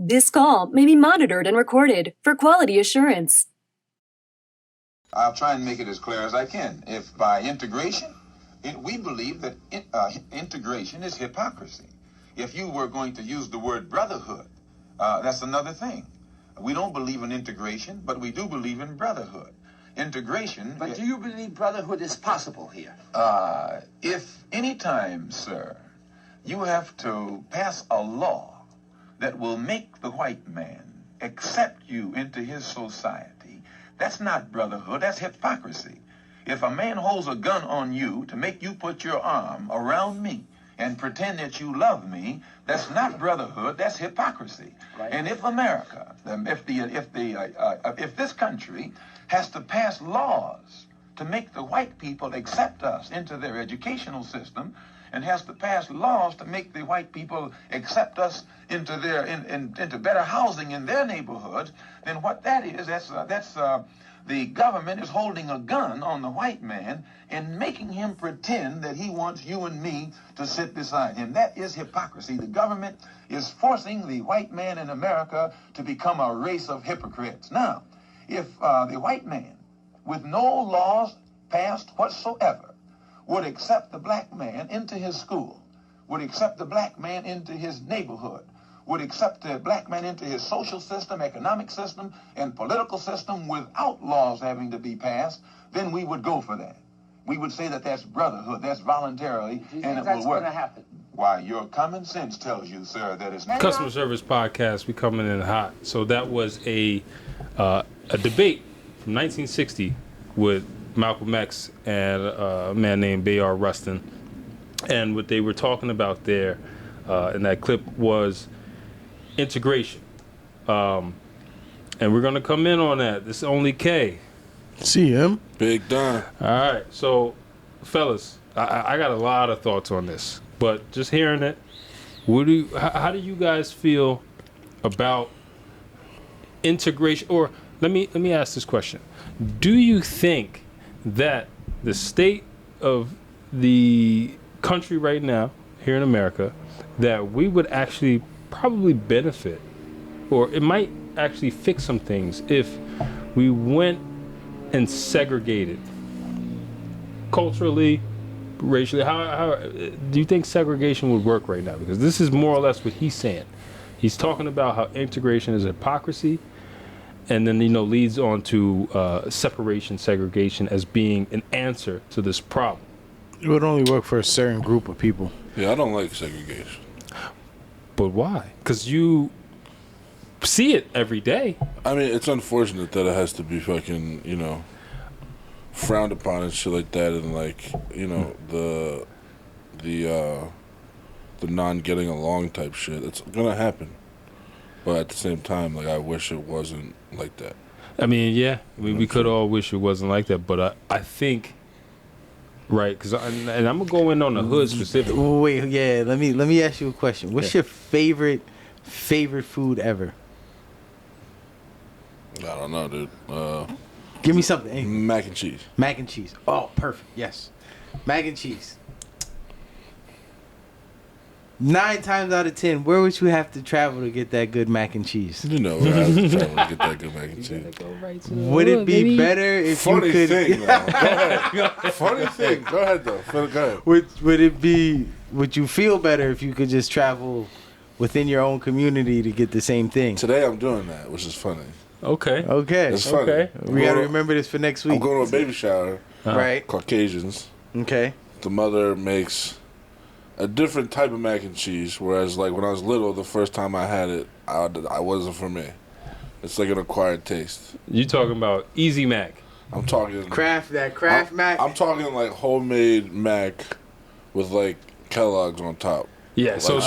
This call may be monitored and recorded for quality assurance. I'll try and make it as clear as I can. If by integration, we believe that integration is hypocrisy. If you were going to use the word brotherhood, that's another thing. We don't believe in integration, but we do believe in brotherhood. Integration... But do you believe brotherhood is possible here? If any time, sir, you have to pass a law that will make the white man accept you into his society, that's not brotherhood, that's hypocrisy. If a man holds a gun on you to make you put your arm around me and pretend that you love me, that's not brotherhood, that's hypocrisy. Right. And if America, if this country has to pass laws to make the white people accept us into their educational system, and has to pass laws to make the white people accept us into their into better housing in their neighborhoods, then what that is, that's the government is holding a gun on the white man and making him pretend that he wants you and me to sit beside him. That is hypocrisy. The government is forcing the white man in America to become a race of hypocrites. Now, if the white man, with no laws passed whatsoever, would accept the black man into his school, would accept the black man into his neighborhood, would accept the black man into his social system, economic system, and political system without laws having to be passed, then we would go for that. We would say that that's brotherhood, that's voluntarily, and it will work. Going to happen? Why, your common sense tells you, sir, that it's... Customer Service Podcast, we coming in hot. So that was a debate from 1960 with Malcolm X and a man named Bayard Rustin. And what they were talking about there in that clip was integration. And we're going to come in on that. This is only K. See him. Big Don. All right. So, fellas, I got a lot of thoughts on this. But just hearing it, how do you guys feel about integration? Or let me ask this question. Do you think that the state of the country right now, here in America, that we would actually probably benefit, or it might actually fix some things if we went and segregated culturally, racially? How do you think segregation would work right now? Because this is more or less what he's saying. He's talking about how integration is hypocrisy, and then, leads on to separation, segregation as being an answer to this problem. It would only work for a certain group of people. Yeah, I don't like segregation. But why? Because you see it every day. I mean, it's unfortunate that it has to be fucking, frowned upon and shit like that, and the non-getting along type shit. It's gonna happen. But at the same time, I wish it wasn't like that. I mean, yeah. We could all wish it wasn't like that, but I think, right, because and I'm going to go in on the hood specifically. Wait, yeah, let me ask you a question. What's your favorite food ever? I don't know, dude. Give me something. Mac and cheese. Mac and cheese. Oh, perfect. Yes. Mac and cheese. 9 times out of 10, where would you have to travel to get that good mac and cheese? You know, where I have to travel to get that good mac and cheese. Would it be better if you could... Thing, though. Go ahead. Funny thing. Go ahead, though. Go ahead. Would you feel better if you could just travel within your own community to get the same thing? Today I'm doing that, which is funny. Okay. It's funny. Okay. We got to remember this for next week. I'm going to a baby shower. Right. Caucasians. Okay. The mother makes a different type of mac and cheese, whereas when I was little, the first time I had it, I wasn't for me. It's like an acquired taste. You talking about Easy Mac? I'm talking Kraft Mac. I'm talking homemade mac with Kellogg's on top. Yeah, so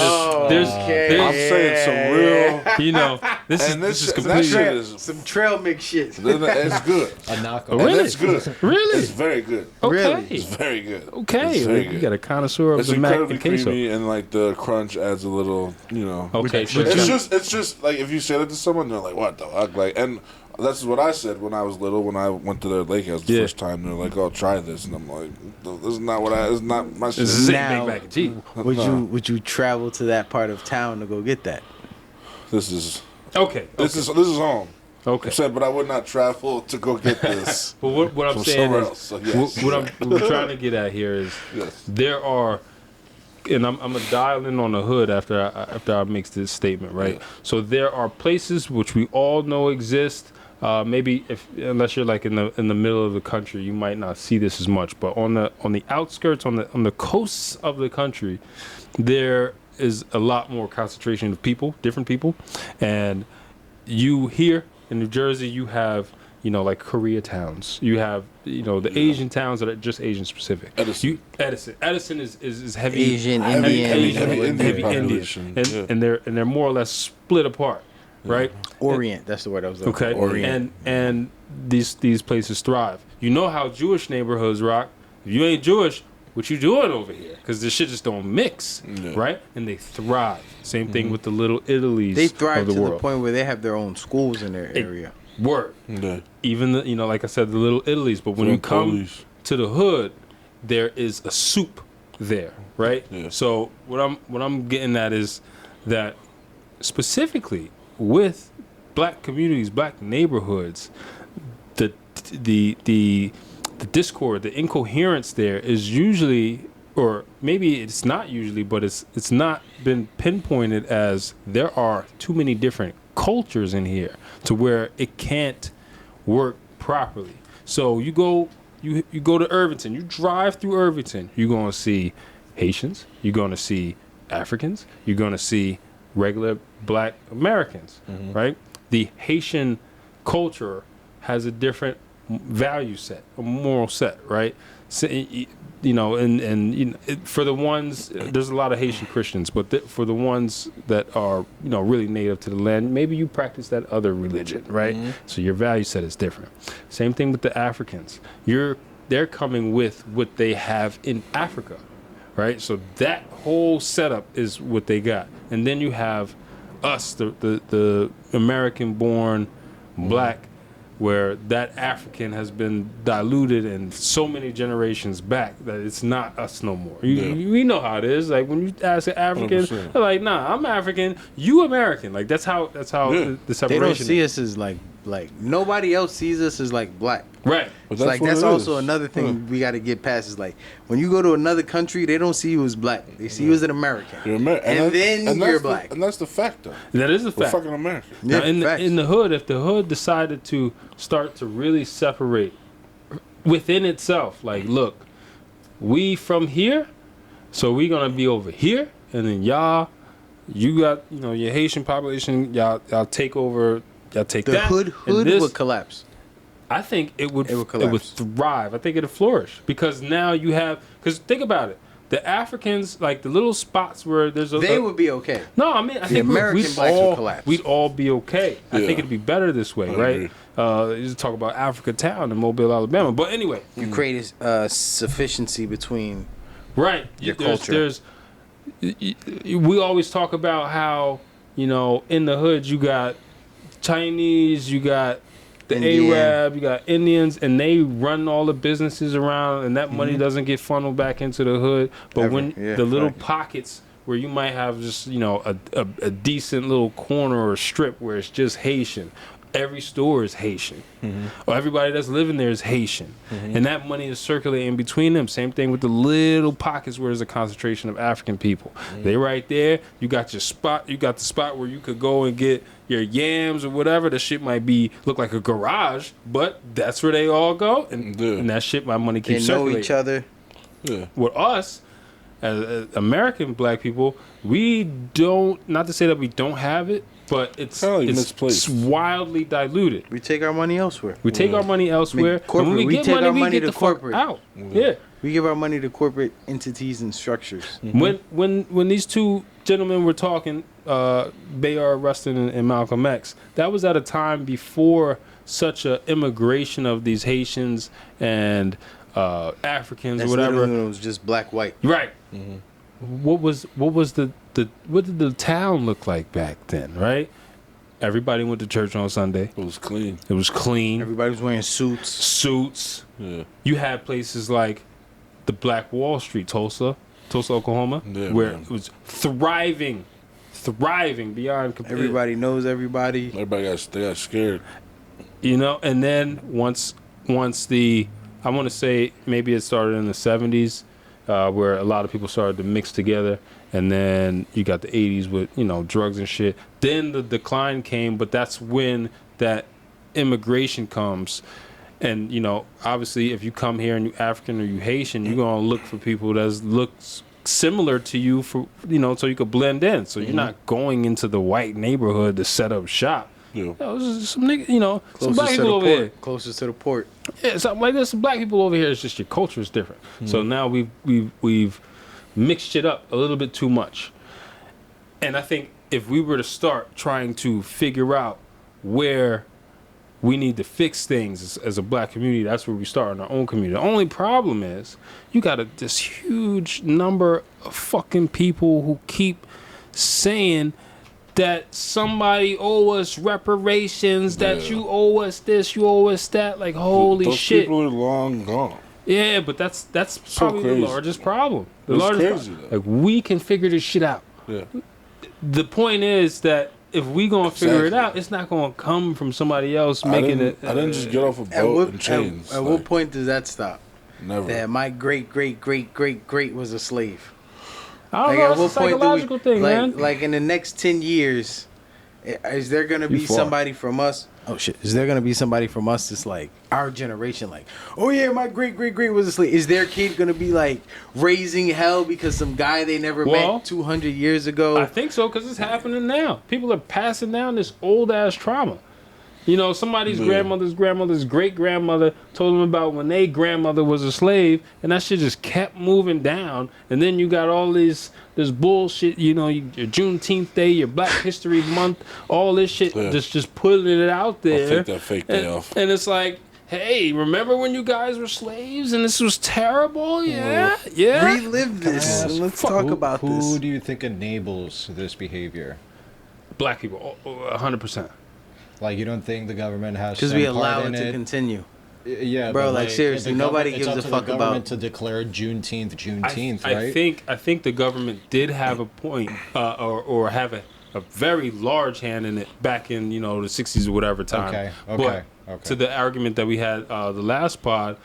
there's I'm saying some real, this is completely some trail mix shit. It's good. A knockoff. Really? And it's good. Really? It's very good. Okay. Really? It's very good. Okay. It's very You good. got a connoisseur of It's the mac incredibly and queso. creamy, and the crunch adds a little, Okay. It's just if you say that to someone, they're like, "What the fuck?" And that's what I said when I was little. When I went to their lake house the first time, they're like, "Oh, try this," and I'm like, "This is not It's not my shit." This is Now, mac and cheese. Would you travel to that part of town to go get that? This is Okay. This is home. Okay. I'm saying, but I would not travel to go get this. But what I'm from saying somewhere is, else, so yes. what we're trying to get at here is, Yes. there are, and I'm gonna dial in on the hood after I make this statement, right? Yeah. So there are places which we all know exist. Maybe unless you're like in the middle of the country, you might not see this as much. But on the outskirts, on the coasts of the country, there is a lot more concentration of people, different people, and you here in New Jersey, you have, like Koreatowns. You have, the Asian towns that are just Asian specific. Edison. Edison is heavy Asian, heavy Indian population. and they're more or less split apart, right? Orient, that's the word I was looking Okay, for. Orient. and these places thrive. You know how Jewish neighborhoods rock. If you ain't Jewish, what you doing over here? Because this shit just don't mix, right? And they thrive. Same thing with the little Italies They thrive of the to world. the point where they have their own schools in their area. Word. Yeah. Even the, like I said, the little Italies. But when you come Polish. to the hood, there is a soup there, right? Yeah. So what I'm getting at is that specifically with black communities, black neighborhoods, the discord, the incoherence there is usually, or maybe it's not usually, but it's not been pinpointed as there are too many different cultures in here to where it can't work properly. So you go to Irvington, you drive through Irvington, you're going to see Haitians, you're going to see Africans, you're going to see regular black Americans, right? The Haitian culture has a different value set, a moral set, right? So, for the ones, there's a lot of Haitian Christians, but for the ones that are, really native to the land, maybe you practice that other religion, right? So your value set is different. Same thing with the Africans. They're coming with what they have in Africa, right? So that whole setup is what they got. And then you have us, the American-born black, where that African has been diluted in so many generations back that it's not us no more. We know how it is. Like when you ask an African, 100%. they're like, "Nah, I'm African. You American." Like that's how the separation. They don't see is. us as like nobody else sees us as like black. Right. But It's like what that's it also is. another thing we got to get past is like when you go to another country, they don't see you as black. They see you as an American. You're American. And then you're black. And that's the fact, though. That is a We're fact. fucking American. Now, Yeah, in the hood, if the hood decided to start to really separate within itself, like, look, we from here, so we gonna be over here, and then you got your Haitian population, y'all take over, y'all take The that. hood and this, would collapse. I think it would collapse. thrive. I think it'd flourish because now you have. Because think about it, the Africans, like the little spots where there's They would be okay. No, I mean, I think American blacks would collapse. we'd all be okay. I Yeah. think it'd be better this way, I right? agree. You just talk about Africa Town in Mobile, Alabama. But anyway, You create a sufficiency between. right. Your culture. We always talk about how, in the hood you got Chinese, you got the Indian. Arab, you got Indians, and they run all the businesses around, and that money doesn't get funneled back into the hood. But Ever. when Yeah, the little fact. pockets where you might have just a decent little corner or strip where it's just Haitian, every store is Haitian, or everybody that's living there is Haitian, and that money is circulating between them. Same thing with the little pockets where there's a concentration of African people. They right there. You got your spot. You got the spot where you could go and get your yams or whatever. The shit might look like a garage, but that's where they all go, and, Yeah. and that shit, my money They keeps know circulating. each other. Yeah. With us, as American black people, we don't. Not to say that we don't have it, but it's Kinda like it's misplaced. wildly diluted. We take our money elsewhere. We take our money elsewhere. corporate, and when we get take our we money get to the fuck corporate. out. Yeah. We give our money to corporate entities and structures. When these two gentlemen were talking, Bayard, Rustin, and Malcolm X, that was at a time before such a immigration of these Haitians and Africans That's or whatever. literally when it was just black white. Right. What did the town look like back then? Right. Everybody went to church on Sunday. It was clean. It was clean. Everybody was wearing suits. Suits. Yeah. You had places like the Black Wall Street, Tulsa, Oklahoma, Yeah, where man. it was thriving thriving beyond compare. Everybody knows everybody. They got scared. You know, and then once I want to say maybe it started in the 70s, where a lot of people started to mix together, and then you got the 80s with, you know, drugs and shit. Then the decline came, but that's when that immigration comes. And, you know, obviously if you come here and you African or you Haitian, you're going to look for people that looks similar to you for, you know, so you could blend in. So you're not going into the white neighborhood to set up shop. Yeah. You know, some nigga, you know, some black people over here. Closest to the port. Yeah, something like this. Some black people over here. It's just your culture is different. So now we've mixed it up a little bit too much. And I think if we were to start trying to figure out where we need to fix things as a black community, that's where we start in our own community. The only problem is you got this huge number of fucking people who keep saying that somebody owe us reparations, that you owe us this, you owe us that. Like, holy Those shit. people are long gone. Yeah, but that's probably the largest problem. The It's largest crazy, problem. though. Like, we can figure this shit out. Yeah. The point is that if we gonna figure it Exactly. out, it's not gonna come from somebody else making it. I didn't just get off a boat and chains. At what point does that stop? Never. That my great was a slave. I don't Like, know. at It's a what point psychological thing, man. Like in the next 10 years, is there gonna be far. somebody from us? Oh shit! Is there gonna be somebody from us that's like our generation? Like, oh yeah, my great was a slave. Is their kid gonna be like raising hell because some guy they never met 200 years ago? I think so, because it's happening now. People are passing down this old ass trauma. You know, somebody's grandmother's great grandmother told them about when their grandmother was a slave, and that shit just kept moving down. And then you got all this bullshit. You know, your Juneteenth Day, your Black History Month, all this shit, just putting it out there. I'll take that fake day off. And it's like, hey, remember when you guys were slaves and this was terrible? Yeah. Relive this. And let's talk about this. Who do you think enables this behavior? Black people, 100%. Like, you don't think the government has Because some we part allow in it to continue. Yeah, Bro, but like, seriously, nobody gives a it's up fuck to the government about to declare Juneteenth, I right? think the government did have a point, or have a very large hand in it back in, you know, the 60s or whatever time. Okay. But to the argument that we had the last pod,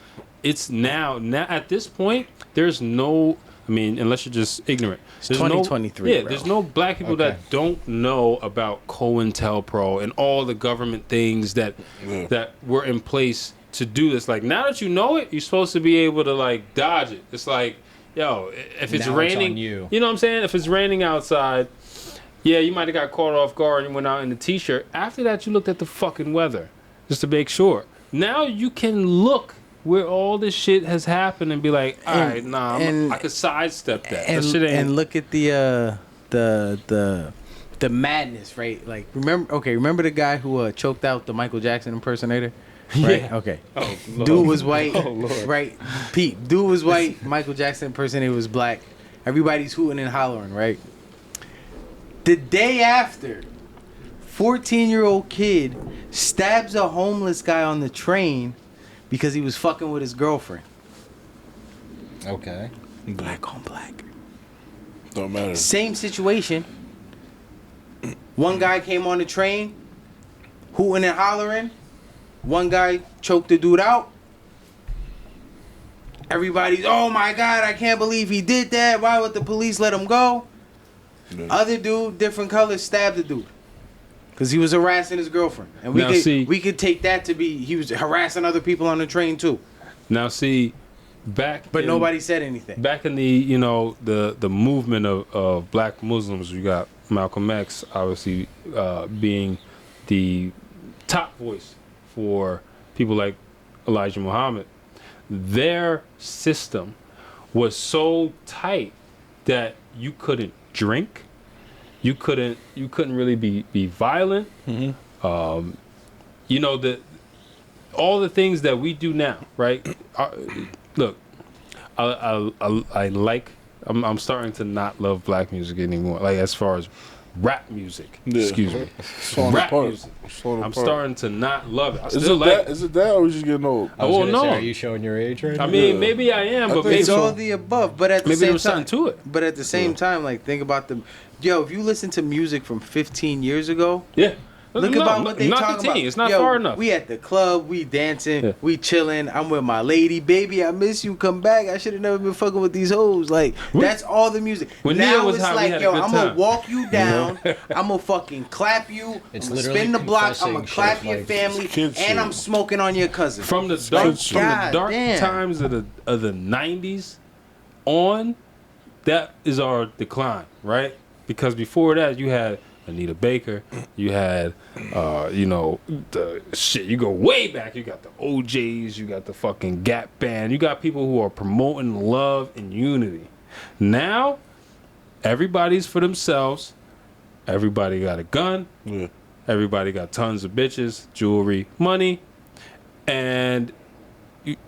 it's now at this point there's no. I mean, unless you're just ignorant. It's There's 2023, no, yeah, bro. there's no black people that don't know about COINTELPRO and all the government things that were in place to do this. Like, now that you know it, you're supposed to be able to, like, dodge it. It's like, yo, if it's Now raining, it's on you. You know what I'm saying? If it's raining outside, yeah, you might have got caught off guard and went out in the t-shirt. After that, you looked at the fucking weather just to make sure. Now you can look where all this shit has happened and be like, all right, I could sidestep that. That shit ain't. And look at the madness, right? Like, remember the guy who choked out the Michael Jackson impersonator? Right? Yeah. Okay. Oh, Lord. Dude was white. Oh, Lord. Right? Pete. Dude was white. Michael Jackson impersonator was black. Everybody's hooting and hollering, right? The day after, 14-year-old kid stabs a homeless guy on the train because he was fucking with his girlfriend. Okay. Black on black. Don't matter. Same situation. One guy came on the train, hooting and hollering. One guy choked the dude out. Everybody's, oh my God, I can't believe he did that. Why would the police let him go? Yeah. Other dude, different color, stabbed the dude. Because he was harassing his girlfriend. And Now, see- we could take that to be he was harassing other people on the train too. Now, see, back. But in, nobody said anything. Back in the, you know, the movement of black Muslims, you got Malcolm X, obviously, being the top voice for people like Elijah Muhammad. Their system was so tight that you couldn't drink. You couldn't really be violent. Mm-hmm. You know, all the things that we do now, right? Look, I'm starting to not love black music anymore. Like, as far as rap music. Yeah. Excuse me. It's falling Rap apart. music. It's falling I'm apart. starting to not love it. I Is still it like that? Is it that, or are we just getting old? I was well, gonna say, no. are you showing your age right now? I mean, Yeah. maybe I am, but think maybe It's all the above, but at the maybe same there was time, something to it. but at the same time, like think about the, yo, if you listen to music from 15 years ago, Yeah. look No, about what they not talking the about. teen. It's not Yo, far enough. We at the club, we dancing, Yeah. we chilling. I'm with my lady, baby. I miss you. Come back. I should have never been fucking with these hoes. Like that's all the music. When Nia now was it's hot, we like, had a yo, good I'm gonna time. walk you down. I'm gonna fucking clap you. It's I'm gonna literally spin the block. I'm gonna confessing clap shit, your like, family, kid shit. and I'm smoking on your cousin. From the God dark damn. times of the 90s on, that is our decline, right? Because before that, you had Anita Baker, you had, the shit. You go way back. You got the OJs, you got the fucking Gap Band. You got people who are promoting love and unity. Now, everybody's for themselves. Everybody got a gun. Yeah. Everybody got tons of bitches, jewelry, money, and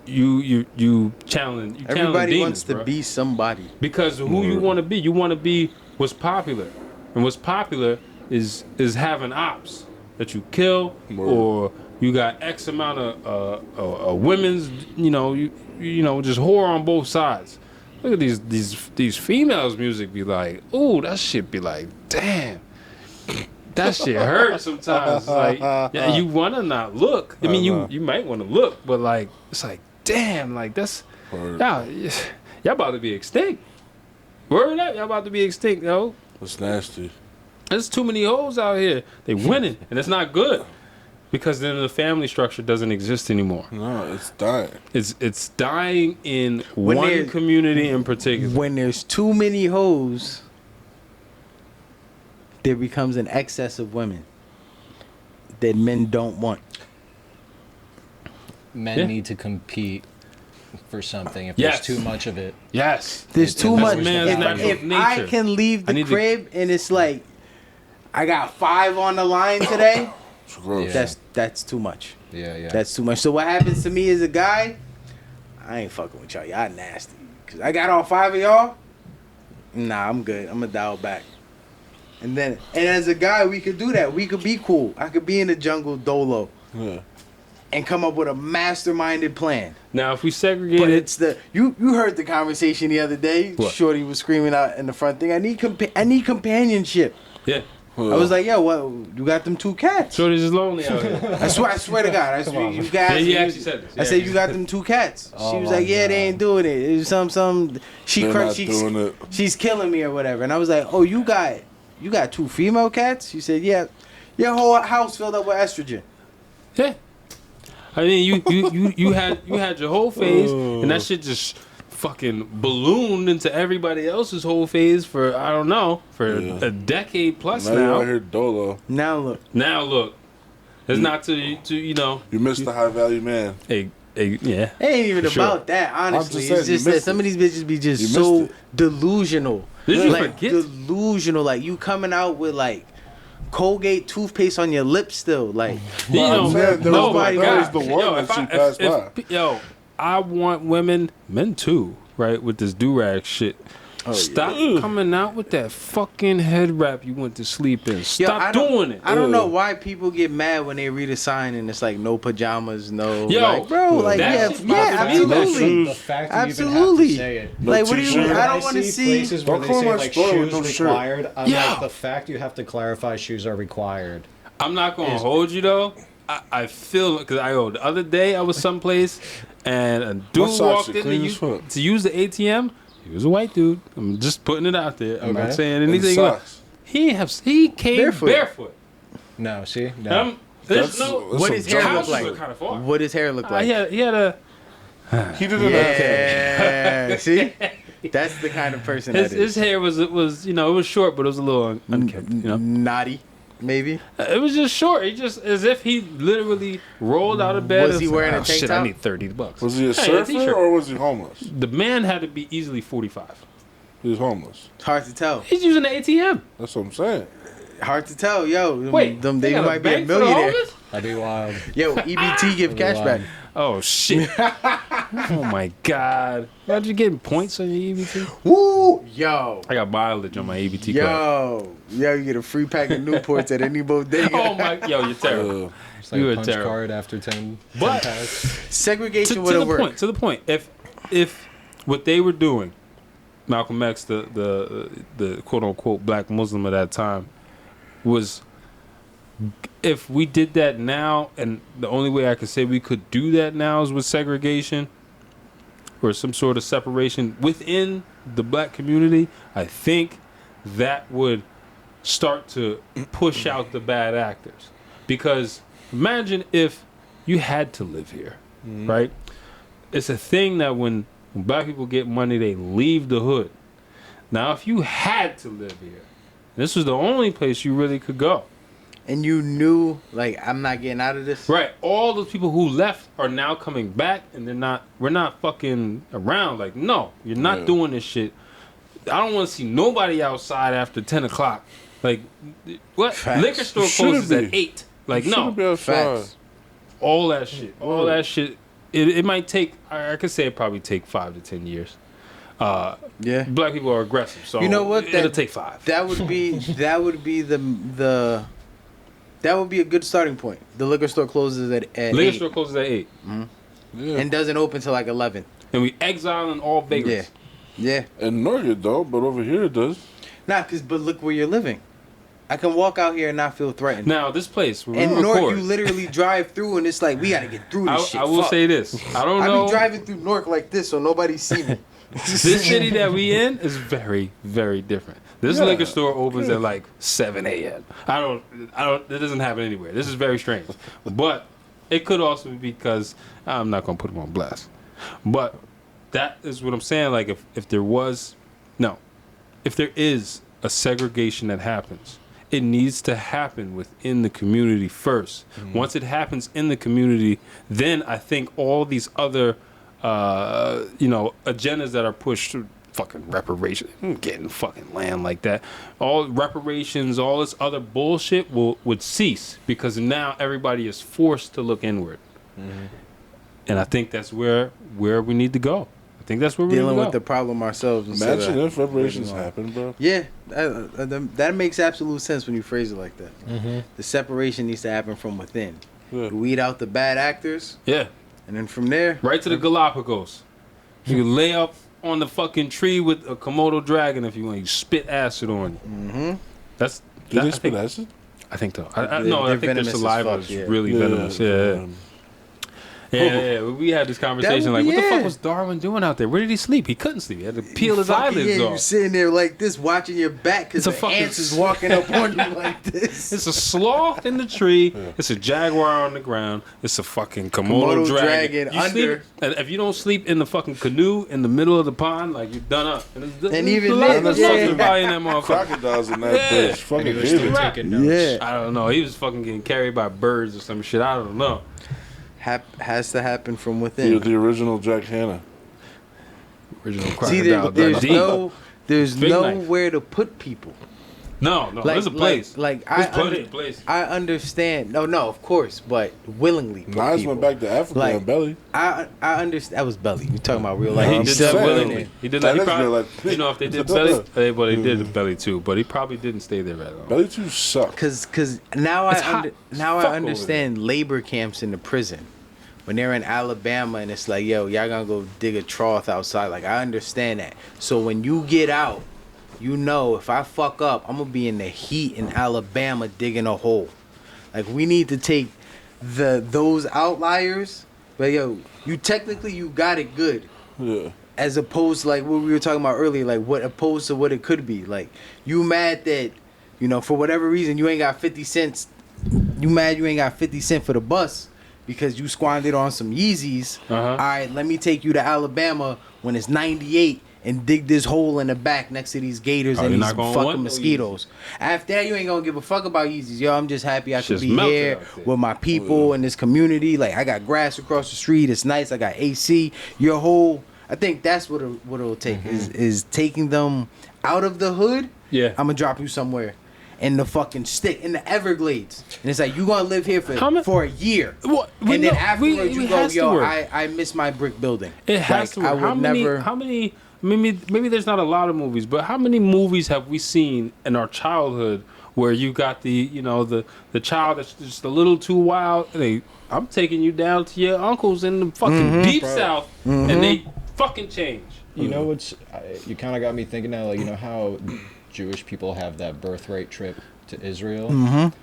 you challenge. Everybody demons, wants to bro. be somebody. Because who you want to be what's popular, and what's popular is having ops that you kill, or you got X amount of women's, just whore on both sides. Look at these females' music be like, ooh, that shit be like, damn, that shit hurts sometimes. It's like, yeah, you wanna not look. I mean, you might want to look, but like, it's like, damn, like that's y'all about to be extinct. Word up, y'all about to be extinct, yo. It's nasty. There's too many hoes out here. They winning, and it's not good because then the family structure doesn't exist anymore. No, it's dying. It's dying in When one there- community in particular. When there's too many hoes, there becomes an excess of women that men don't want. Men Yeah. need to compete for something. If Yes. there's too much of it, Yes, There's too that's much. man's If, natural if I nature. can leave I the need to- crib and it's like, I got 5 on the line today, It's gross. Yeah. that's too much. yeah. That's too much. So what happens to me as a guy? I ain't fucking with y'all. Y'all nasty. Cause I got all 5 of y'all. Nah, I'm good. I'm gonna dial back. And as a guy, we could do that. We could be cool. I could be in the jungle dolo Yeah. and come up with a masterminded plan. Now, if we segregate But it, it's the you heard the conversation the other day. What? Shorty was screaming out in the front thing. I need companionship. yeah. I was like, yo, what? You got them 2 cats? Shorty's is lonely out here. I swear to God, I swear, you guys. Yeah, he actually said this. I said you got them 2 cats. Oh She was my like, yeah, they God. ain't doing it. It was some. She They're not she's doing it. she's killing me or whatever. And I was like, oh, you got 2 female cats? She said, yeah. Your whole house filled up with estrogen. Yeah. I mean, you had your whole phase, and that shit just fucking ballooned into everybody else's whole phase for I don't know a decade plus Now you're now. out here dolo. Now look, Now look, it's not to you know. You missed the high value man. Yeah. it ain't even For sure. about that. Honestly, just saying, it's you just that missed some it. of these bitches be just You so missed it. delusional. Did you like forget? delusional? Like you coming out with like Colgate toothpaste on your lips still. Like You know, I'm saying, there oh was my the- God. there was the one Yo, that if she I- passed if- by. Yo, I want women, men too, right, with this do-rag shit. Stop coming out with that fucking head wrap you went to sleep in. Yo, Stop I don't- doing it. I don't know why people get mad when they read a sign and it's like no pajamas, no. Yo, like, bro, like that yeah, shit yeah, bothers me. absolutely. The fact that you even Absolutely. have to say it. Like, what do you mean? t-shirt. I don't When want to see see. places where Don't they come say my like store with shoes no shirt. required. I'm Yeah. like, the fact you have to clarify shoes are required. I'm not gonna hold you though. I feel because the other day I was someplace and a dude socks walked are in clean as fuck. to use the ATM. He was a white dude. I'm just putting it out there. I'm not Okay. saying And anything. socks. He came barefoot. No, see, no. There's That's- no. that's What some his hair jungle look like? shit. Kind of far. What his hair look like? He had a. He did it. Yeah, see, that's the kind of person His that is. hair was it was short, but it was a little unkempt. Naughty, maybe. It was just short. He just as if he literally rolled out of bed. Was and he was wearing like, a "Oh, tank shit, top? I need $30. Was he a Hey, surfer t-shirt. or was he homeless? The man had to be easily 45. He was homeless. Hard to tell. He's using the ATM. That's what I'm saying. Hard to tell, yo. Wait, them they they got might be a bank for the millionaire. homeless? That'd be wild. Yo, EBT give cash back. Oh shit! Oh my God! Imagine getting points on your EBT. Woo! Yo. I got mileage on my EBT card. Yo, you get a free pack of Newports at any bodega. Oh my! Yo, you're terrible. It's like You a were punch terrible. card after 10 But- pass. Segregation To would the have worked. point. To the point. If what they were doing, Malcolm X, the quote unquote black Muslim at that time, was, if we did that now, and the only way I could say we could do that now is with segregation or some sort of separation within the black community, I think that would start to push out the bad actors. Because imagine if you had to live here, right? It's a thing that when black people get money, they leave the hood. Now, if you had to live here, this was the only place you really could go. And you knew, like, I'm not getting out of this. Right. All those people who left are now coming back, and we're not fucking around. Like, no, you're not doing this shit. I don't want to see nobody outside after 10 o'clock. Like, what? Facts. Liquor store Shouldn't closes at be. 8. Like, Shouldn't be no. outside. Facts. All that shit. All that shit. It might take, I could say it probably take 5 to 10 years. Yeah. Black people are aggressive, so You know what? it'll take 5. That would be that would be that would be a good starting point. The liquor store closes at Liquor 8 store closes at 8. Yeah. and doesn't open till like 11. And we exiling all Yeah. vagrants. Yeah. In North it don't, but over here it does. Nah, but look where you're living. I can walk out here and not feel threatened. Now, this place, where In we North, record, you literally drive through and it's like, we got to get through this shit. I will Fuck. say this. I don't I know. be driving through North like this so nobody see me. This city that we in is very, very different. This liquor store opens at like 7 a.m. I don't, it doesn't happen anywhere. This is very strange. But it could also be because, I'm not going to put them on blast. But that is what I'm saying. Like, if there is a segregation that happens, it needs to happen within the community first. Once it happens in the community, then I think all these other agendas that are pushed, fucking reparations, getting fucking land like that, all reparations, all this other bullshit would cease, because now everybody is forced to look inward. And I think that's where we need to go. I think that's where we Dealing need to with go. the problem ourselves. instead Imagine of if reparations waiting on- happen, bro. Yeah, that makes absolute sense when you phrase it like that. The separation needs to happen from within. Yeah. Weed out the bad actors, Yeah, and then from there, right to the Galapagos. You can lay up on the fucking tree with a Komodo dragon if you want. You spit acid on you. That's Do they I spit think- acid? I think so. They're I think their venomous as saliva fuck, is yeah. really venomous. Yeah. Yeah. We had this conversation would like, be what the fuck it. was Darwin doing out there? Where did he sleep? He couldn't sleep. He had to peel his Fucking eyelids yeah, you off. sitting there like this, watching your back because It's a the fucking ants is walking up on you like this. It's a sloth in the tree. It's a jaguar on the ground. It's a fucking Komodo, Komodo dragon. dragon You sleep, and if you don't sleep in the fucking canoe in the middle of the pond, like, you're done up. And even then, then, yeah. yeah. Probably in that motherfucker. Crocodiles in that Yeah. bitch. And Fucking he was still David. taking notes. Yeah, I don't know. He was fucking getting carried by birds or some shit. I don't know. has to happen from You're within. the original Jack Hanna. Original See, crocodile. there's Big knife. nowhere to put people. No, there's a place. Like There's plenty of places. I understand. No, of course, but willingly. Put Nas people. went back to Africa Like, and Belly. I understand. That was Belly. You talking about real He life? I'm did saying. that saying. willingly. He did that. He That is probably, real life. you know, if they did belly, they did belly too. But he probably didn't stay there that long. Belly 2 suck. Cause now It's hot. now Fuck I over understand labor camps in the prison. When they're in Alabama and it's like, yo, y'all gonna go dig a trough outside. Like, I understand that. So when you get out, you know, if I fuck up, I'm gonna be in the heat in Alabama digging a hole. Like, we need to take those outliers. But yo, you got it good. Yeah. As opposed to like what we were talking about earlier, like what opposed to what it could be. Like, you mad that, for whatever reason you ain't got 50 cents. You mad you ain't got 50 cents for the bus because you squandered on some Yeezys. All right, let me take you to Alabama when it's 98 and dig this hole in the back next to these gators and you're these not gonna want fucking no mosquitoes. After that, you ain't gonna give a fuck about Yeezys. Yo, I'm just happy I could Shit's be melted here out there. with my people in this community. Like, I got grass across the street. It's nice. I got AC. Your whole... I think that's what it'll take is taking them out of the hood. Yeah. I'm gonna drop you somewhere, in the fucking stick in the Everglades, and it's like you gonna live here for a year, What? and then afterwards you go, yo, I miss my brick building. It has to work. How many? Maybe there's not a lot of movies, but how many movies have we seen in our childhood where you got the child that's just a little too wild? I'm taking you down to your uncles in the fucking deep south, and they fucking change. You know what's? You kind of got me thinking now. Like, you know how Jewish people have that birthright trip to Israel.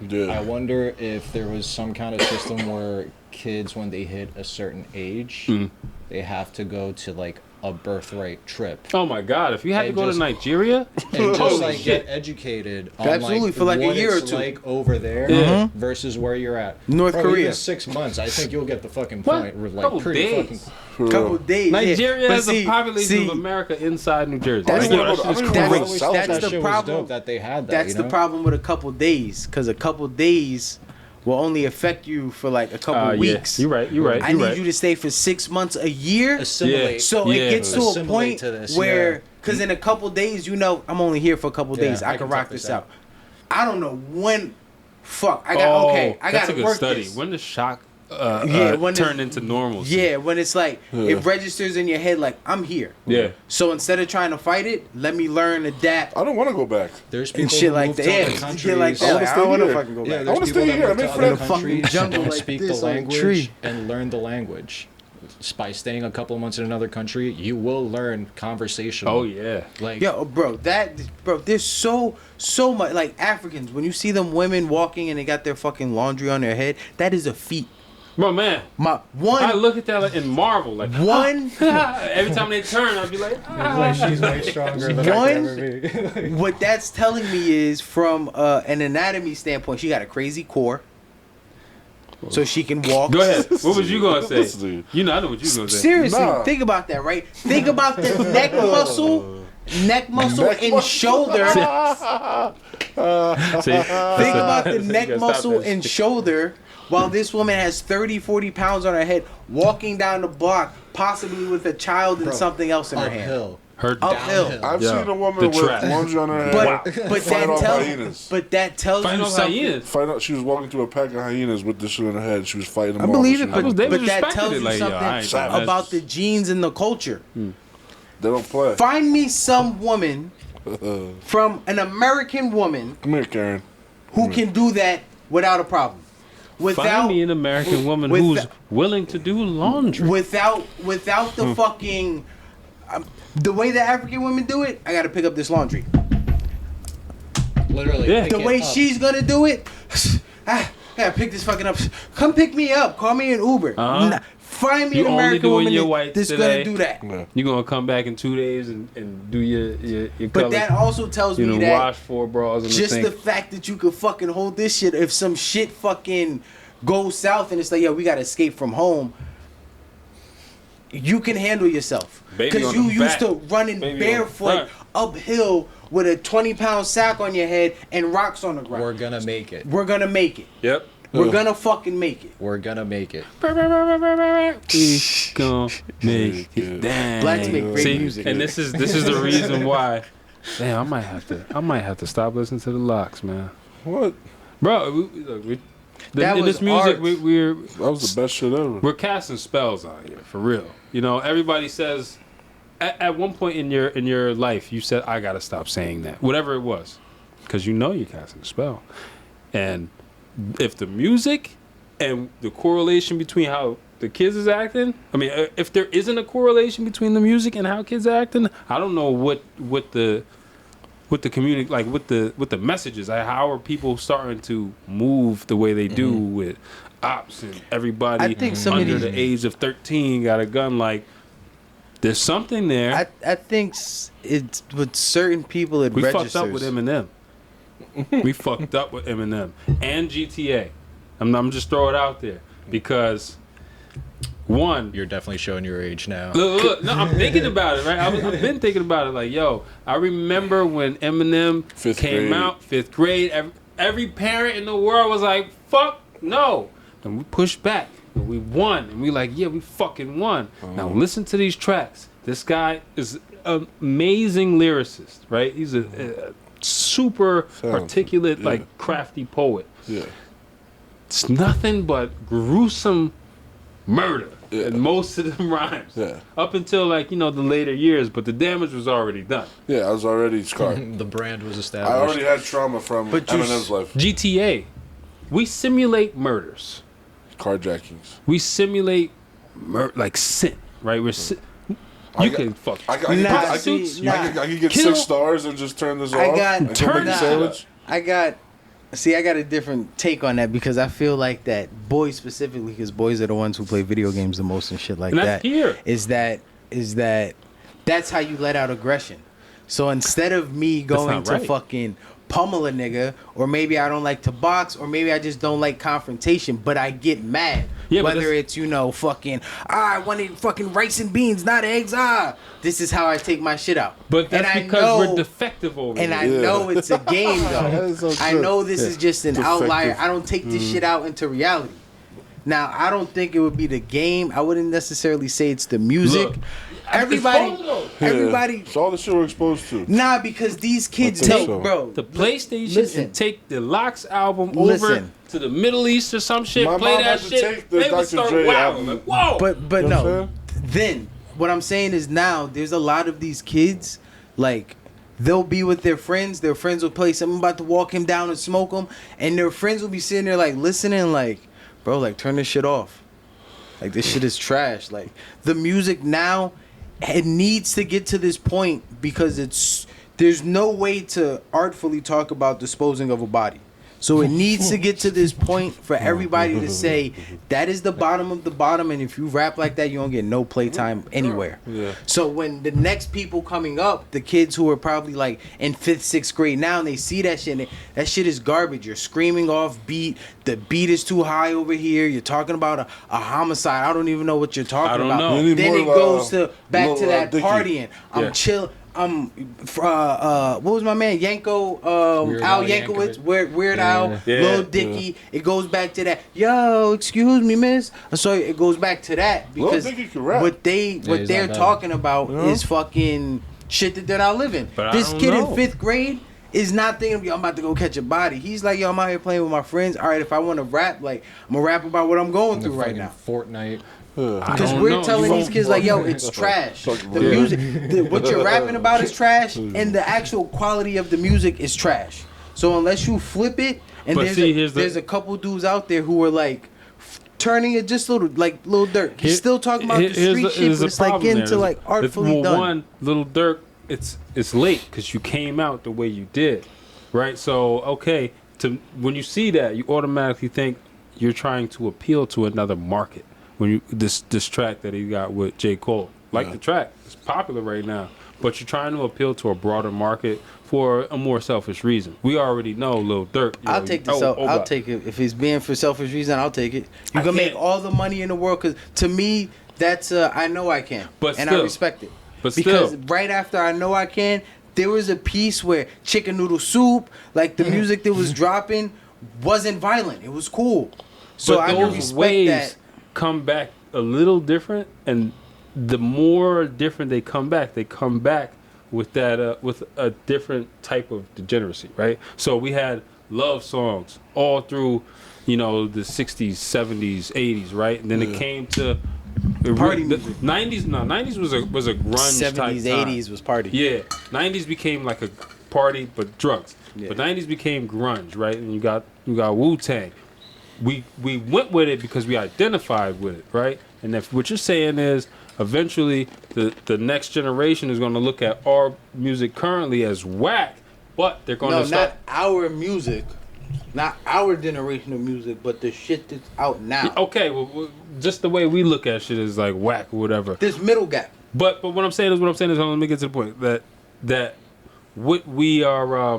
Yeah. I wonder if there was some kind of system where kids, when they hit a certain age, they have to go to like a birthright trip. Oh my God! If you had to go to Nigeria and just like get educated on Absolutely, for like a year or two, like over there versus where you're at. North Korea. Even 6 months. I think you'll get the fucking point. We're like Couple pretty days. fucking. Couple days. Nigeria has a a population of America inside New Jersey. That's That's the problem. That they had that. That's the problem with a couple days, because a couple days will only affect you for like a couple weeks. You're right. I need you to stay for 6 months, a year. Assimilate. So it gets to a point to this, where, because in a couple days, I'm only here for a couple days. I can rock this out. I don't know when. Fuck. I got that's to a good work study. this. When the shock when turn into normalcy. Yeah, when it's like it registers in your head like I'm here. Yeah. So instead of trying to fight it, let me learn, adapt. I don't want to go back. There's people And shit who like move that. to Yeah, other countries. shit like that. Like, I don't want to fucking go Yeah, back. there's I wanna people stay that here. move I to make other friends. countries, Fucking jungle don't like speak this the on a language tree. and learn the language. By staying a couple of months in another country, you will learn conversation. Oh yeah. Like, Yo, bro, there's so much, like Africans, when you see them women walking and they got their fucking laundry on their head, that is a feat. Bro, man. I look at that like in Marvel, like one. every time they turn, I'll be like, she's way stronger than I could ever be. What that's telling me is, from an anatomy standpoint, she got a crazy core, so she can walk. Go ahead. What was you gonna say? Listen. You know, I know what you gonna say. Seriously, Nah. think about that, right? Think about the neck muscle and shoulder. Think about the neck muscle and shoulder, while this woman has 30, 40 pounds on her head, walking down the block, possibly with a child and something else in her hand. Uphill. Her Uphill. I've seen a woman the with trap. laundry on her head. But fight off hyenas. that tells Fighting you off something. hyenas. She was walking through a pack of hyenas with this shit in her head. She was fighting them I off. believe it, and shit. but They was that respected tells it, you like, yo, I ain't something doing about this. the genes and the culture. They don't play. Find me some woman from an American woman Come here, Karen. who can do that without a problem. Find me an American woman who's willing to do laundry. Without the fucking the way the African women do it. I gotta pick up this laundry. Literally. Yeah. pick The it way up. she's gonna do it. I gotta pick this fucking up. Come pick me up. Call me an Uber. Uh-huh. Find me You an only American doing woman your whites that's today. gonna do that. Yeah. You gonna come back in 2 days and do your But colors. that also tells me that wash 4 bras in the just sink. the fact that you could fucking hold this shit, if some shit fucking goes south and it's like, yo, we gotta escape from home, you can handle yourself. Baby Because on you the used back. to running Baby on the barefoot front. uphill with a 20-pound sack on your head and rocks on the ground. We're gonna make it. We're gonna make it. Yep. We're gonna fucking make it. We're gonna make it. We gonna make it. Dang. Blacks make great See, music. and this is the reason why. Damn, I might have to stop listening to the Locks, man. What? Bro, That in was this music, art. we're That was the best shit ever. we're casting spells out here for real. You know, everybody says at one point in your life, you said, I gotta stop saying that, whatever it was, because you know you're casting a spell. And if the music and the correlation between how the kids is acting, I mean, if there isn't a correlation between the music and how kids are acting, I don't know what the community, like what the messages, like how are people starting to move the way they do with ops and everybody I think some of under these- the age of 13 got a gun. Like there's something there. I think it's with certain people it We registers. fucked up with Eminem. We fucked up with Eminem and GTA. I'm just throwing it out there because one, You're definitely showing your age now. look, no, I'm thinking about it, right? I've been thinking about it. Like, yo, I remember when Eminem Fifth came grade. out, 5th grade. Every parent in the world was like, "Fuck no," and we pushed back and we won. And we like, yeah, we fucking won. Now listen to these tracks. This guy is an amazing lyricist, right? He's a super articulate, like crafty poet. Yeah. It's nothing but gruesome murder in most of them rhymes. Yeah. Up until like, the later years, but the damage was already done. Yeah, I was already scarred. The brand was I established. already had trauma from Eminem's life. GTA, we simulate murders. Carjackings. We simulate like sin, right? I can get kill. 6 stars and just turn this I off. got- and go make a sandwich. I got a different take on that because I feel like that boys specifically, because boys are the ones who play video games the most and shit like And that. that's here. Is that that's how you let out aggression. So instead of me going not to right. fucking pummel a nigga, or maybe I don't like to box, or maybe I just don't like confrontation, but I get mad. Yeah, but whether it's fucking I wanted fucking rice and beans, not eggs. This is how I take my shit out. But that's And I because know- we're defective over And here. I know it's a game That though. is so I true. know this is just an Defective. outlier. I don't take this shit out into reality. Now, I don't think it would be the game. I wouldn't necessarily say it's the music. Look, everybody, Yeah. everybody. It's all the shit we're exposed to. Nah, because these kids I think take, so. bro. the PlayStation Listen. and take the Locks album over Listen. to the Middle East or some shit, My play mom that had to shit, take the they would Dr. start Dre wilding. album. Like, whoa! But You know what no. I'm Then what I'm saying is now there's a lot of these kids like. They'll be with their friends. Their friends will play something about to walk him down and smoke him, and their friends will be sitting there like listening, like, bro, like turn this shit off. Like this shit is trash. Like the music now, it needs to get to this point because there's no way to artfully talk about disposing of a body. So it needs to get to this point for everybody to say that is the bottom of the bottom, and if you rap like that, you don't get no playtime anywhere. Yeah. So when the next people coming up, the kids who are probably like in 5th, 6th grade now, and they see that shit, and that shit is garbage. You're screaming off beat. The beat is too high over here. You're talking about a homicide. I don't even know what you're talking I don't about. know. We need Then it more, goes to back Lil to that Dicky. partying. I'm Yeah. chill. What was my man? Yanko, Weird Al Al Yankovic, Yankovic. Weird Al, Yeah. Lil Dicky. It goes back to that. Yo, excuse me, miss. So it goes back to that Lil because Dicky can rap. what he's they're not bad. talking about Yeah. is fucking shit that they're not living. But I This don't kid know. in 5th grade is not thinking, yo, I'm about to go catch a body. He's like, yo, I'm out here playing with my friends. All right, if I want to rap, like I'm gonna rap about what I'm going The through right fucking now. Fortnite. Yeah. Because don't we're know. telling You these kids like, yo, it's trash. The music, what you're rapping about is trash, and the actual quality of the music is trash. So unless you flip it, and But see, here's there's a couple dudes out there who are like turning it just little like Lil Durk. He's still talking about the street shit, but it's like getting like artfully done. One, Little Dirk, it's late because you came out the way you did, right? So okay, when you see that, you automatically think you're trying to appeal to another market. When you this track that he got with J. Cole, the track, it's popular right now, but you're trying to appeal to a broader market for a more selfish reason. We already know Lil Durk. I'll take this. I'll take it if it's being for selfish reason. I'll take it. You I can make can't- all the money in the world because to me, that's I know I can, But and still. I respect it. But because still. right after I know I can, there was a piece where chicken noodle soup, like the music that was dropping, wasn't violent. It was cool. So But I can those respect waves that. come back a little different, and the more different they come back with that with a different type of degeneracy, right? So we had love songs all through, the 60s, 70s, 80s, right? And then it came to Party the music. 90s. No, 90s was a grunge type 70s, time. 80s was party. Yeah, 90s became like a party but drugs. Yeah. But 90s became grunge, right? And you got Wu-Tang. We went with it because we identified with it, right? And if what you're saying is eventually the next generation is going to look at our music currently as whack, but they're going No, to start. not our music, not our generation of music, but the shit that's out now. Okay, well, just the way we look at shit is like whack or whatever. This middle gap. But what I'm saying is let me get to the point that what we are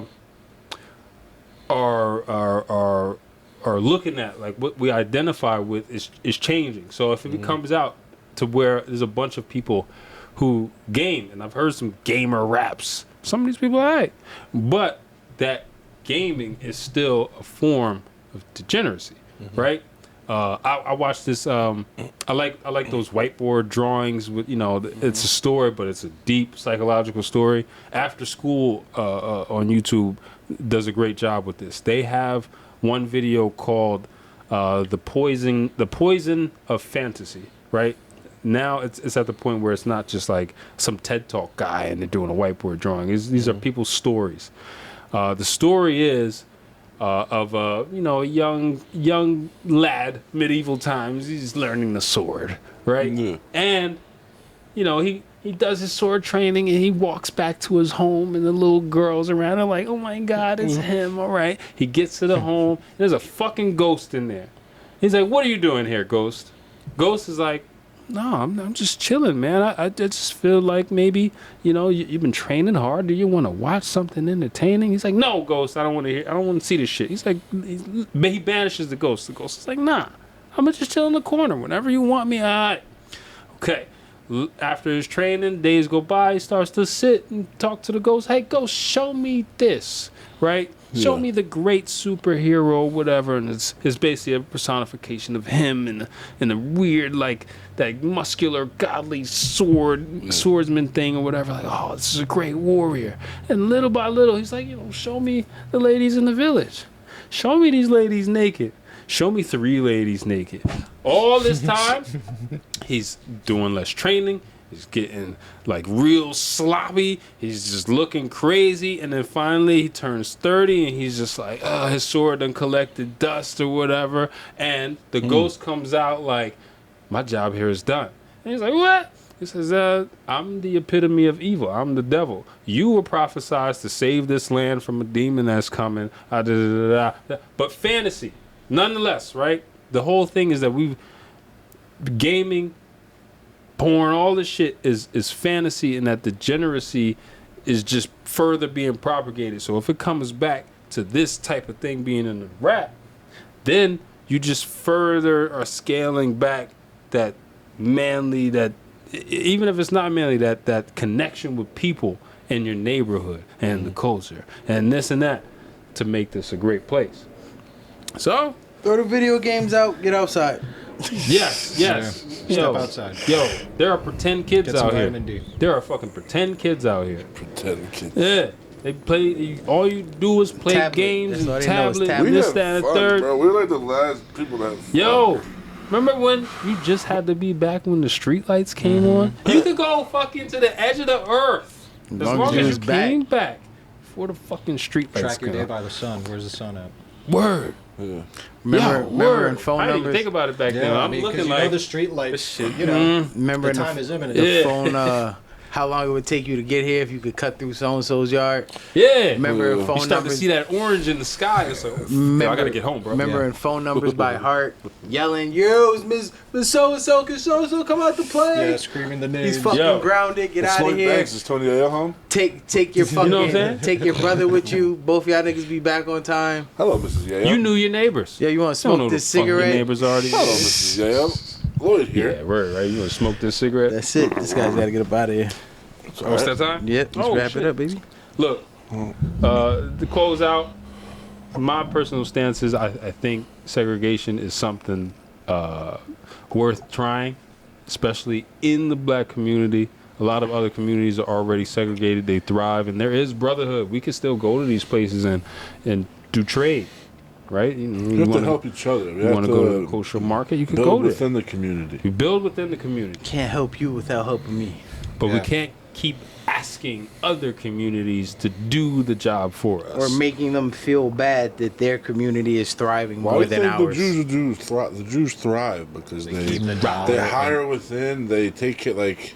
looking at, like what we identify with is changing. So if it comes out to where there's a bunch of people who game, and I've heard some gamer raps. Some of these people are alright, but that gaming is still a form of degeneracy, right? I watched this. I like those whiteboard drawings with it's a story, but it's a deep psychological story. After School on YouTube does a great job with this. They have one video called the poison of fantasy. Right now, it's at the point where it's not just like some TED Talk guy and they're doing a whiteboard drawing. These are people's stories. The story is. Of a young lad, medieval times. He's learning the sword, right? Yeah. And he does his sword training and he walks back to his home and the little girls around are like, oh my God, it's him. All right. He gets to the home. There's a fucking ghost in there. He's like, what are you doing here, Ghost? Ghost is like, no, I'm just chilling, man. I just feel like maybe, you've been training hard. Do you want to watch something entertaining? He's like, no, Ghost, I don't want to hear. I don't want to see this shit. He's like, he banishes the Ghost. The Ghost is like, nah, I'm gonna just chill in the corner. Whenever you want me, all right. Okay. After his training, days go by. He starts to sit and talk to the Ghost. Hey, Ghost, show me this, right? Show me the great superhero, whatever, and it's basically a personification of him in the weird, like that muscular, godly swordsman thing or whatever. Like, oh, this is a great warrior. And little by little, he's like, show me the ladies in the village. Show me these ladies naked. Show me 3 ladies naked. All this time, he's doing less training. He's getting like real sloppy. He's just looking crazy. And then finally he turns 30 and he's just like, his sword done collected dust or whatever. And the ghost comes out like, my job here is done. And he's like, what? He says, I'm the epitome of evil. I'm the devil. You were prophesied to save this land from a demon that's coming. But fantasy, nonetheless, right? The whole thing is that gaming, porn, all this shit is fantasy, and that degeneracy is just further being propagated. So if it comes back to this type of thing being in the rap, then you just further are scaling back that manly, that even if it's not manly, that connection with people in your neighborhood and the culture and this and that to make this a great place. So throw the video games out, get outside. Yes. Step outside. Yo, there are pretend kids Get some out here. vitamin D. There are fucking pretend kids out here. Pretend kids. Yeah. They play, all you do is play Tablet. games That's and all they know is tablet, tablet. and We this, have that, and fun, third. bro. We're like the last people that have fun. Yo, remember when you just had to be back when the street lights came on? You could go fucking to the edge of the earth as long as you came back before the fucking street lights Track your came day on. by the sun. Where's the sun at? Word. Yeah. Remember in phone I didn't even numbers. think about it back then. I'm looking like the street lights. shit. Remember the in time is imminent. the Yeah. phone. How long it would take you to get here if you could cut through so and so's yard. Yeah. Remember in You phone start to numbers. see that orange in the sky. It's like, yo, I gotta get home, bro. Remember in phone numbers by heart, yelling, "Yo, Miss so and so, can so and so come out to play?" Yeah, screaming the names. He's fucking Yo. grounded. Get out of Floyd here. Banks, is Tony Ayo home? Take your fucking, know what I'm saying? take your brother with you. Both y'all niggas be back on time. Hello, Mrs. Yayo. You knew your neighbors. Yeah, you want to You don't know smoke who this the fuck your cigarette? neighbors already. Hello, Mrs. Yayo. Lloyd here. Yeah, right. You want to smoke this cigarette? That's it. This guy's got to get up out of here. Oh, it's that time? Yep, let's Oh, wrap shit. it up, baby. Look, to close out, my personal stance is I think segregation is something worth trying, especially in the black community. A lot of other communities are already segregated. They thrive, and there is brotherhood. We can still go to these places and do trade, right? You have to help each other. You want to go to the kosher market? You can go build there. within the community. You build within the community. Can't help you without helping me. But we Yeah. can't keep asking other communities to do the job for us. Or making them feel bad that their community is thriving Why more do you than think ours. the Jews thrive because they keep the dollar. they hire within. They take it like,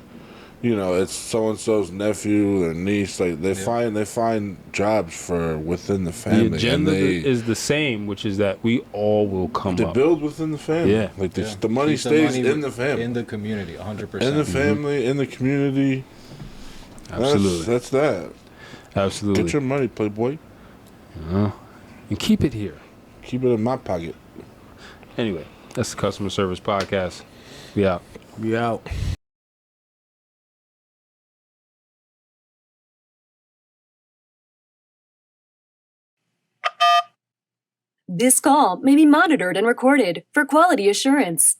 it's so and so's nephew or niece. Like they find jobs for within the family. The agenda and they, is the same, which is that we all will come they up. build within the family. Yeah. Like Yeah. the money Keep stays money in the family. in the community, 100%. In the family, in the community. Absolutely. That's that. Absolutely. Get your money, playboy. And keep it here. Keep it in my pocket. Anyway, that's the Customer Service Podcast. We out. We out. This call may be monitored and recorded for quality assurance.